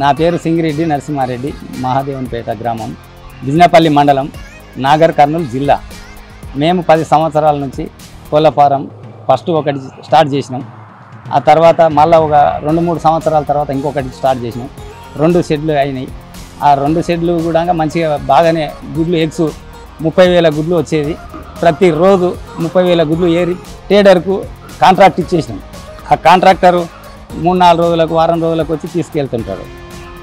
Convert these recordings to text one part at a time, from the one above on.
నా పేరు సింగిరెడ్డి నరసింహారెడ్డి, మహాదేవన్పేట గ్రామం, బిజినపల్లి మండలం, నాగర్ కర్నూలు జిల్లా. మేము 10 సంవత్సరాల నుంచి కోళ్ళ ఫారం ఫస్ట్ ఒకటి స్టార్ట్ చేసినాం. ఆ తర్వాత మళ్ళీ ఒక 2-3 సంవత్సరాల తర్వాత ఇంకొకటి స్టార్ట్ చేసినాం. 2 షెడ్లు అయినాయి. ఆ 2 షెడ్లు కూడా మంచిగా బాగానే గుడ్లు ఎగ్స్ 30,000 గుడ్లు వచ్చేది. ప్రతిరోజు 30,000 గుడ్లు ఏరి ట్రేడర్కు కాంట్రాక్ట్ ఇచ్చేసినాం. ఆ కాంట్రాక్టరు 3-4 రోజులకు, వారం రోజులకు వచ్చి తీసుకెళ్తుంటాడు.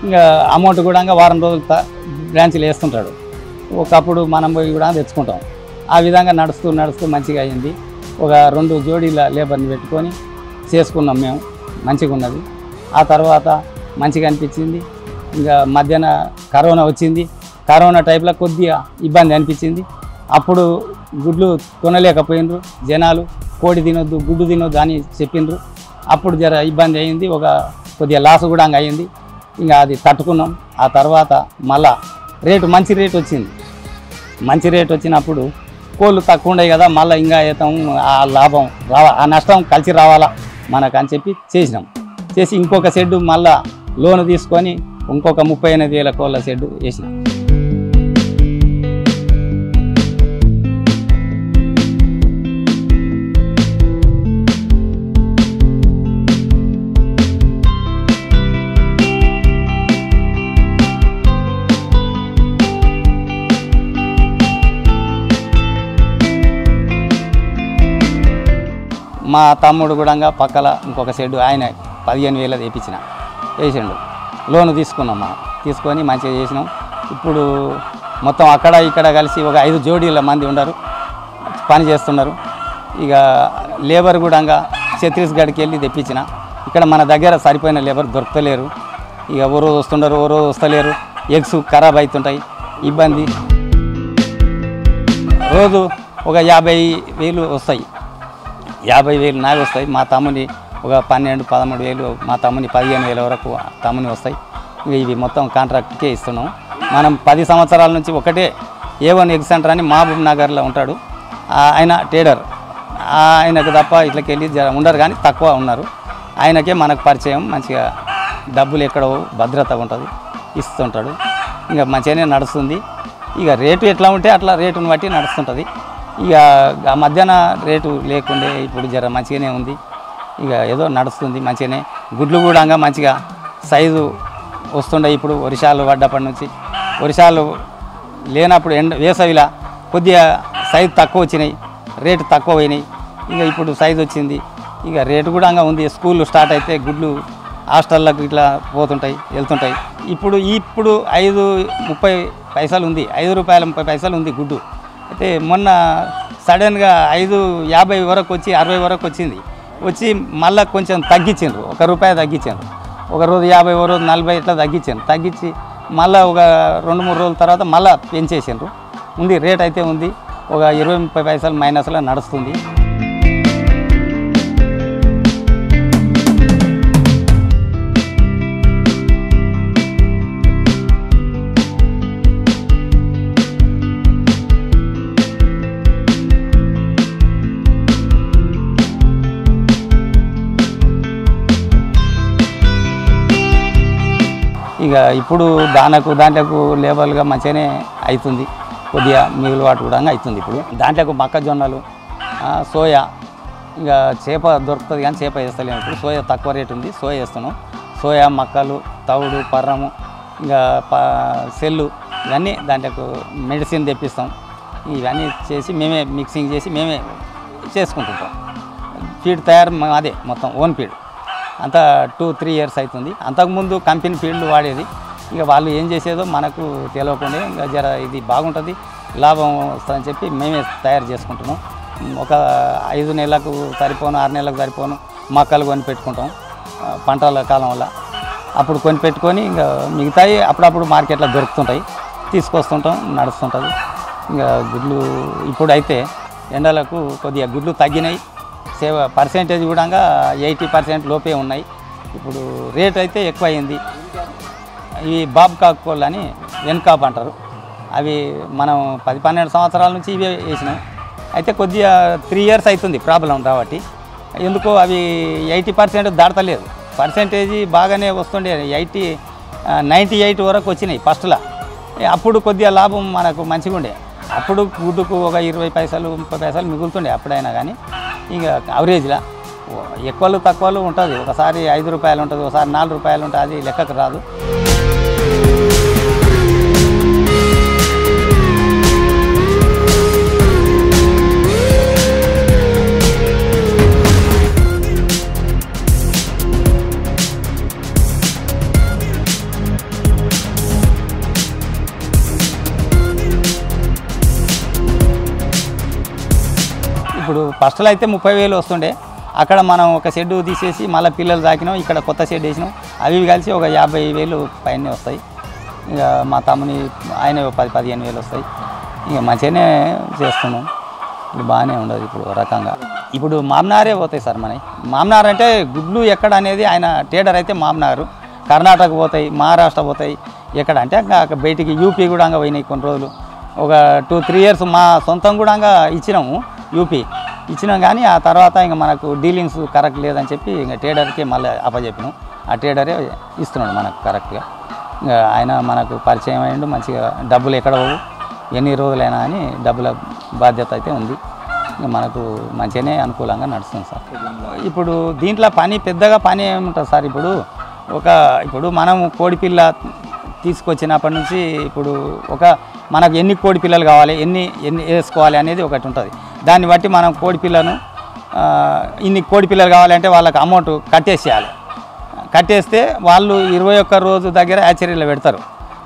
ఇంకా అమౌంట్ కూడా వారం రోజులు బ్రాంచ్లు వేస్తుంటాడు. ఒకప్పుడు మనం పోయి కూడా తెచ్చుకుంటాం. ఆ విధంగా నడుస్తూ మంచిగా అయింది. ఒక 2 జోడీల లేబర్ని పెట్టుకొని చేసుకున్నాం మేము. మంచిగా ఉన్నది. ఆ తర్వాత మంచిగా అనిపించింది. ఇంకా మధ్యాహ్న కరోనా వచ్చింది. కరోనా టైప్లో కొద్దిగా ఇబ్బంది అనిపించింది. అప్పుడు గుడ్లు కొనలేకపోయినరు జనాలు. కోడి తినొద్దు, గుడ్డు తినొద్దు అని చెప్పిండ్రు. అప్పుడు జర ఇబ్బంది అయింది. ఒక కొద్దిగా లాస్ కూడా అయింది. ఇంకా అది తట్టుకున్నాం. ఆ తర్వాత మళ్ళా మంచి రేటు వచ్చింది. మంచి రేటు వచ్చినప్పుడు కోళ్ళు తక్కువ ఉన్నాయి కదా, మళ్ళీ ఇంకా ఏతాం ఆ లాభం ఆ నష్టం కలిసి రావాలా మనకు అని చెప్పి చేసినాం. చేసి ఇంకొక షెడ్ మళ్ళా లోన్ తీసుకొని ఇంకొక 38,000 కోళ్ళ షెడ్ వేసినాం. మా తమ్ముడు కూడా పక్కల ఇంకొక షెడ్ ఆయన 15,000 వేసిండు. లోను తీసుకున్నాం. తీసుకొని మంచిగా చేసినాం. ఇప్పుడు మొత్తం అక్కడ ఇక్కడ కలిసి ఒక 5 జోడీల మంది ఉన్నారు, పని చేస్తున్నారు. ఇక లేబర్ కూడా ఛత్తీస్గఢ్కి వెళ్ళి తెప్పించిన. ఇక్కడ మన దగ్గర సరిపోయిన లేబర్ దొరకలేరు. ఇక ఓ రోజు వస్తున్నారు, ఓ రోజు వస్తలేరు. ఎగ్స్ ఖరాబ్ అవుతుంటాయి, ఇబ్బంది. రోజు ఒక 50,000 వస్తాయి. 50,000 నాకు వస్తాయి. మా తమ్ముని ఒక 12-13,000, మా తమ్ముని 15,000 వరకు తమ్ముని వస్తాయి. ఇవి మొత్తం కాంట్రాక్ట్కే ఇస్తున్నాం. మనం 10 సంవత్సరాల నుంచి ఒకటే A1 ఎగ్ సెంటర్ అని మహబూబ్ నగర్లో ఉంటాడు. ఆయన ట్రేడర్. ఆయనకు తప్ప ఇట్లకి వెళ్ళి ఉండరు, కానీ తక్కువ ఉన్నారు. ఆయనకే మనకు పరిచయం. మంచిగా డబ్బులు ఎక్కడో భద్రత ఉంటుంది, ఇస్తుంటాడు. ఇంకా మంచిగానే నడుస్తుంది. ఇక రేటు ఎట్లా ఉంటే అట్లా రేటును బట్టి నడుస్తుంటుంది. ఇక ఆ మధ్యాహ్న రేటు లేకుండే ఇప్పుడు జర మంచిగానే ఉంది. ఇక ఏదో నడుస్తుంది మంచిగానే. గుడ్లు కూడా మంచిగా సైజు వస్తుండే. ఇప్పుడు వర్షాలు పడ్డప్పటి నుంచి, వర్షాలు లేనప్పుడు వేసవిలా కొద్దిగా సైజు తక్కువ వచ్చినాయి, రేటు తక్కువ పోయినాయి. ఇక ఇప్పుడు సైజు వచ్చింది. ఇక రేటు కూడా ఉంది. స్కూల్ స్టార్ట్ అయితే గుడ్లు హాస్టళ్ళకు ఇట్లా పోతుంటాయి, వెళ్తుంటాయి. ఇప్పుడు 5.30 ఉంది, ₹5.30 ఉంది గుడ్డు. అయితే మొన్న సడన్గా 5.50 వరకు వచ్చి 60 వరకు వచ్చింది. వచ్చి మళ్ళీ కొంచెం తగ్గించారు, ₹1 తగ్గించారు. ఒక రోజు 50, ఒక రోజు 40 ఇట్లా తగ్గించాను. తగ్గించి మళ్ళీ ఒక 2-3 రోజుల తర్వాత మళ్ళీ పెంచేసారు. ఉంది రేట్ అయితే ఉంది. ఒక 20-30 మైనస్లో నడుస్తుంది. ఇక ఇప్పుడు దాంట్లోకి లేబర్గా మంచిగానే అవుతుంది. కొద్దిగా మిగులుబాటు కూడా అవుతుంది. ఇప్పుడు దాంట్లోకి మొక్కజొన్నలు, సోయా, ఇంకా చేప దొరుకుతుంది కానీ చేప వేస్తలేము. ఇప్పుడు సోయా తక్కువ రేటు ఉంది, సోయా వేస్తున్నాం. సోయా, మక్కలు, తవుడు, పర్రము, ఇంకా సెల్లు, ఇవన్నీ దాంట్లోకి మెడిసిన్ తెప్పిస్తాం. ఇవన్నీ చేసి మేమే మిక్సింగ్ చేసి మేమే చేసుకుంటుంటాం. ఫీడ్ తయారు అదే మొత్తం ఓన్ ఫీడ్. అంతా 2-3 ఇయర్స్ అవుతుంది. అంతకుముందు కంపెనీ ఫీల్డ్ వాడేది. ఇక వాళ్ళు ఏం చేసేదో మనకు తెలియకుండా ఇంకా జర ఇది బాగుంటుంది, లాభం వస్తుందని చెప్పి మేమే తయారు చేసుకుంటున్నాం. ఒక 5 నెలలకు సరిపోను, 6 నెలలకు సరిపోను మొక్కలు కొని పెట్టుకుంటాం పంటల కాలం వల్ల. అప్పుడు కొని పెట్టుకొని ఇంకా మిగతాయి అప్పుడప్పుడు మార్కెట్లో దొరుకుతుంటాయి, తీసుకొస్తుంటాం, నడుస్తుంటుంది. ఇంకా గుడ్లు ఇప్పుడైతే ఎండలకు కొద్దిగా గుడ్లు తగ్గినాయి. పర్సెంటేజ్ కూడా 80% లోపే ఉన్నాయి. ఇప్పుడు రేట్ అయితే ఎక్కువ అయింది. ఈ బాబ్కాక్ కోళ్ళు అని వెన్కాప్ అంటారు. అవి మనం 10-12 సంవత్సరాల నుంచి ఇవే వేసినాం. అయితే కొద్దిగా 3 ఇయర్స్ అవుతుంది ప్రాబ్లం రాబట్టి. ఎందుకో అవి 80% దాటలేదు. పర్సెంటేజ్ బాగానే వస్తుండే, 80 98 వరకు వచ్చినాయి ఫస్ట్లో. అప్పుడు కొద్దిగా లాభం మనకు మంచిగా ఉండే. అప్పుడు గుడ్డుకు ఒక 20 పైసలు 30 పైసలు మిగులుతుండే అప్పుడైనా. కానీ ఇక అవరేజ్లా ఎక్కువలు తక్కువలు ఉంటుంది. ఒకసారి 5 రూపాయలు ఉంటుంది, ఒకసారి 4 రూపాయలు ఉంటుంది. అది లెక్కకు రాదు. ఇప్పుడు ఫస్ట్లో అయితే 30,000 వస్తుండే. అక్కడ మనం ఒక షెడ్ తీసేసి మళ్ళీ పిల్లలు తాకినాం, ఇక్కడ కొత్త షెడ్ వేసినాం. అవి కలిసి ఒక 50,000 పైనే వస్తాయి. ఇక మా తమ్ముని ఆయన 10-15,000 వస్తాయి. ఇక మంచిగానే చేస్తున్నాం. ఇప్పుడు బాగానే ఉండదు ఇప్పుడు రకంగా. ఇప్పుడు మామ్నారే పోతాయి సార్ మనవి. మామ్నార్ అంటే గుడ్లు ఎక్కడ అనేది ఆయన ట్రేడర్ అయితే మామ్నారు. కర్ణాటక పోతాయి, మహారాష్ట్ర పోతాయి. ఎక్కడ అంటే బయటికి యూపీ కూడా పోయినాయి కొన్ని రోజులు. ఒక 2-3 ఇయర్స్ మా సొంతం కూడా ఇచ్చినాము, యూపీ ఇచ్చినాం. కానీ ఆ తర్వాత ఇంకా మనకు డీలింగ్స్ కరెక్ట్ లేదని చెప్పి ఇంకా ట్రేడర్కి మళ్ళీ అప్పచెప్పినాం. ఆ ట్రేడరే ఇస్తున్నాడు మనకు కరెక్ట్గా. ఇంకా ఆయన మనకు పరిచయం అయ్యిండు. మంచిగా డబ్బులు ఎక్కడ పోవు, ఎన్ని రోజులైనా అని డబ్బుల బాధ్యత అయితే ఉంది. ఇంకా మనకు మంచిగానే అనుకూలంగా నడుస్తుంది సార్. ఇప్పుడు దీంట్లో పెద్దగా పని ఏముంటుంది సార్. ఇప్పుడు మనం కోడిపిల్ల తీసుకొచ్చినప్పటి నుంచి ఇప్పుడు మనకు ఎన్ని కోడి పిల్లలు కావాలి, ఎన్ని వేసుకోవాలి అనేది ఒకటి ఉంటుంది. దాన్ని బట్టి మనం కోడి పిల్లను ఇన్ని కోడి పిల్లలు కావాలంటే వాళ్ళకి అమౌంట్ కట్టేసేయాలి. కట్టేస్తే వాళ్ళు 21 రోజు దగ్గర హ్యాచరీలో పెడతారు.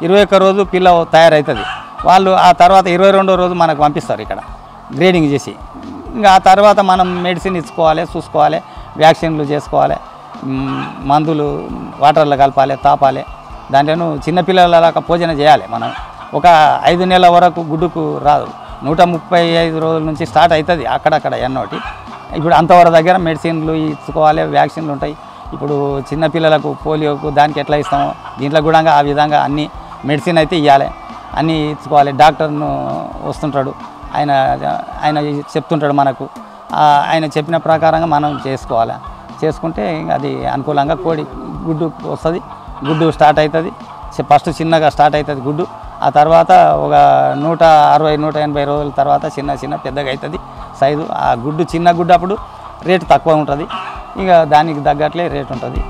21 రోజు పిల్ల తయారవుతుంది. వాళ్ళు ఆ తర్వాత 22వ రోజు మనకు పంపిస్తారు ఇక్కడ గ్రేడింగ్ చేసి. ఇంకా ఆ తర్వాత మనం మెడిసిన్ ఇచ్చుకోవాలి, చూసుకోవాలి, వ్యాక్సిన్లు చేసుకోవాలి, మందులు వాటర్లో కలపాలి, తాపాలి. దాంట్లో చిన్నపిల్లలలాగా భోజనం చేయాలి. మనం ఒక 5 నెలల వరకు గుడ్డుకు రాదు. 135 రోజుల నుంచి స్టార్ట్ అవుతుంది అక్కడక్కడ ఎన్నోటి. ఇప్పుడు అంతవరకు దగ్గర మెడిసిన్లు ఇచ్చుకోవాలి, వ్యాక్సిన్లు ఉంటాయి. ఇప్పుడు చిన్నపిల్లలకు పోలియోకు దానికి ఎట్లా ఇస్తామో దీంట్లో కూడా ఆ విధంగా అన్ని మెడిసిన్ అయితే ఇవ్వాలి, అన్నీ ఇచ్చుకోవాలి. డాక్టర్ను వస్తుంటాడు, ఆయన చెప్తుంటాడు మనకు. ఆయన చెప్పిన ప్రకారంగా మనం చేసుకోవాలి. చేసుకుంటే అది అనుకూలంగా కోడి గుడ్డు వస్తుంది. గుడ్డు స్టార్ట్ అవుతుంది. ఫస్ట్ చిన్నగా స్టార్ట్ అవుతుంది గుడ్డు. ఆ తర్వాత ఒక 160-180 రోజుల తర్వాత చిన్న పెద్దగా అవుతుంది సైజు. ఆ గుడ్డు చిన్న గుడ్డు అప్పుడు రేటు తక్కువ ఉంటుంది. ఇక దానికి తగ్గట్లే రేటు ఉంటుంది.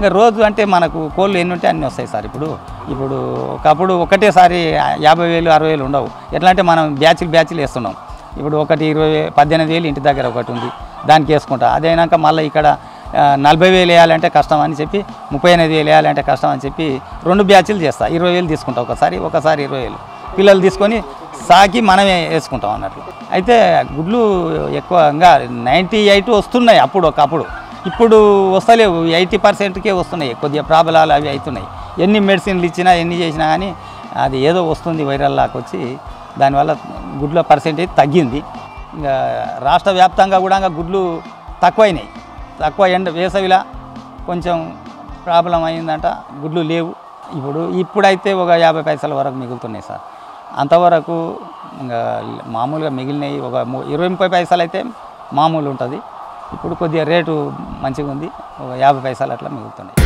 ఇంకా రోజు అంటే మనకు కోళ్ళు ఎన్ని ఉంటే అన్నీ వస్తాయి సార్. ఇప్పుడు ఒకప్పుడు ఒకటేసారి 50,000 60,000 ఉండవు. ఎట్లా అంటే మనం బ్యాచ్లు వేస్తున్నాం. ఇప్పుడు ఒకటి 18,000 ఇంటి దగ్గర ఒకటి ఉంది, దానికి వేసుకుంటా. అదైనాక మళ్ళీ ఇక్కడ 40,000 వేయాలంటే కష్టం అని చెప్పి, 38,000 వేయాలంటే కష్టం అని చెప్పి 2 బ్యాచ్లు చేస్తా. 20,000 తీసుకుంటాం ఒకసారి 20,000 పిల్లలు తీసుకొని సాకి మనమే వేసుకుంటాం అన్నట్లు. అయితే గుడ్లు ఎక్కువగా 98 వస్తున్నాయి ఒకప్పుడు. ఇప్పుడు వస్తలేవు, 80%కే వస్తున్నాయి. కొద్దిగా ప్రాబ్లాలు అవి అవుతున్నాయి. ఎన్ని మెడిసిన్లు ఇచ్చినా ఎన్ని చేసినా కానీ అది ఏదో వస్తుంది, వైరల్ లాగా వచ్చి దానివల్ల గుడ్ల పర్సెంటేజ్ తగ్గింది. ఇంకా రాష్ట్ర వ్యాప్తంగా కూడా గుడ్లు తక్కువైనాయి. వేసవిలా కొంచెం ప్రాబ్లం అయిందంట, గుడ్లు లేవు. ఇప్పుడైతే ఒక 50 పైసల వరకు మిగులుతున్నాయి సార్. అంతవరకు ఇంకా మామూలుగా మిగిలినవి ఒక 20-30 పైసలు అయితే మామూలు ఉంటుంది. ఇప్పుడు కొద్దిగా రేటు మంచిగా ఉంది, ఒక 50 పైసలు అట్లా మిగులుతున్నాయి.